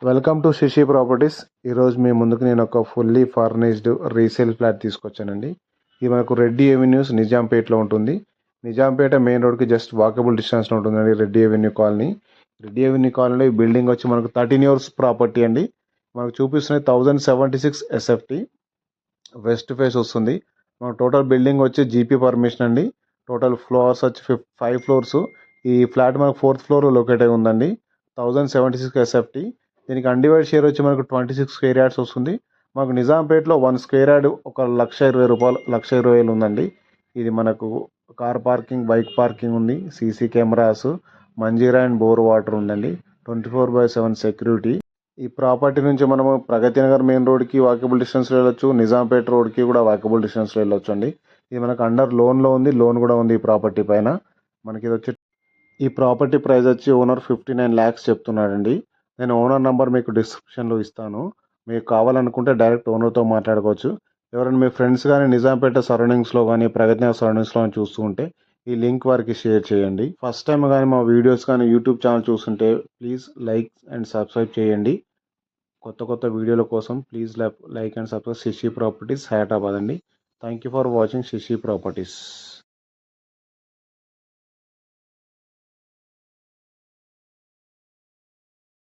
Welcome to Shashi properties. ఈరోజు మీ ముందుకు నేను ఒక ఫుల్లీ ఫర్నిష్డ్ రీసేల్ ఫ్లాట్ తీసుకొచ్చానండి. ఇది మనకు రెడ్డి ఎవెన్యూస్ నిజాంపేటలో ఉంటుంది. నిజాంపేట మెయిన్ రోడ్కి జస్ట్ వాకబుల్ డిస్టెన్స్లో ఉంటుందండి Reddy avenue colony. Reddy avenue కాలనీలో ఈ బిల్డింగ్ వచ్చి మనకు 13 years ప్రాపర్టీ అండి. మనకు చూపిస్తున్నది 1076 SFT వెస్ట్ ఫేస్ వస్తుంది. మన టోటల్ బిల్డింగ్ వచ్చి జీపీ పర్మిషన్ అండి. టోటల్ ఫ్లోర్స్ వచ్చి 5 floors. ఈ ఫ్లాట్ మనకు 4th floor లొకేట్ అయి ఉందండి. 1076 SFT. దీనికి అన్డివైడ్ షేర్ వచ్చి మనకు 26 square yards వస్తుంది. మాకు నిజాంపేటలో 1 square yard ఒక 1,20,000 1,20,000 ఉందండి. ఇది మనకు కార్ పార్కింగ్, బైక్ పార్కింగ్ ఉంది, CC cameras, Manjeera and bore water ఉందండి, 24/7 సెక్యూరిటీ. ఈ ప్రాపర్టీ నుంచి మనము ప్రగతి నగర్ మెయిన్ రోడ్కి వాకబుల్ డిస్టెన్స్లో వెళ్ళొచ్చు, నిజాంపేట రోడ్కి కూడా వాకబుల్ డిస్టెన్స్లో వెళ్ళొచ్చు అండి. ఇది మనకు అండర్ లోన్లో ఉంది, లోన్ కూడా ఉంది ఈ ప్రాపర్టీ పైన. మనకి ఇది వచ్చి ఈ ప్రాపర్టీ ప్రైస్ వచ్చి ఓనర్ 59 lakhs చెప్తున్నాడండి. నేను ఓనర్ నంబర్ మీకు డిస్క్రిప్షన్లో ఇస్తాను. మీకు కావాలనుకుంటే డైరెక్ట్ ఓనర్తో మాట్లాడుకోవచ్చు. ఎవరైనా మీ ఫ్రెండ్స్ కానీ నిజాంపేట సరౌండింగ్స్లో కానీ ప్రగతి నగర్ సరౌండింగ్స్లో కానీ చూస్తూ ఉంటే ఈ లింక్ వారికి షేర్ చేయండి. ఫస్ట్ టైం కానీ మా వీడియోస్ కానీ యూట్యూబ్ ఛానల్ చూస్తుంటే ప్లీజ్ లైక్ అండ్ సబ్స్క్రైబ్ చేయండి. కొత్త వీడియోల కోసం please like and subscribe Shashi properties Hyderabad అండి. Thank you for watching Shashi properties.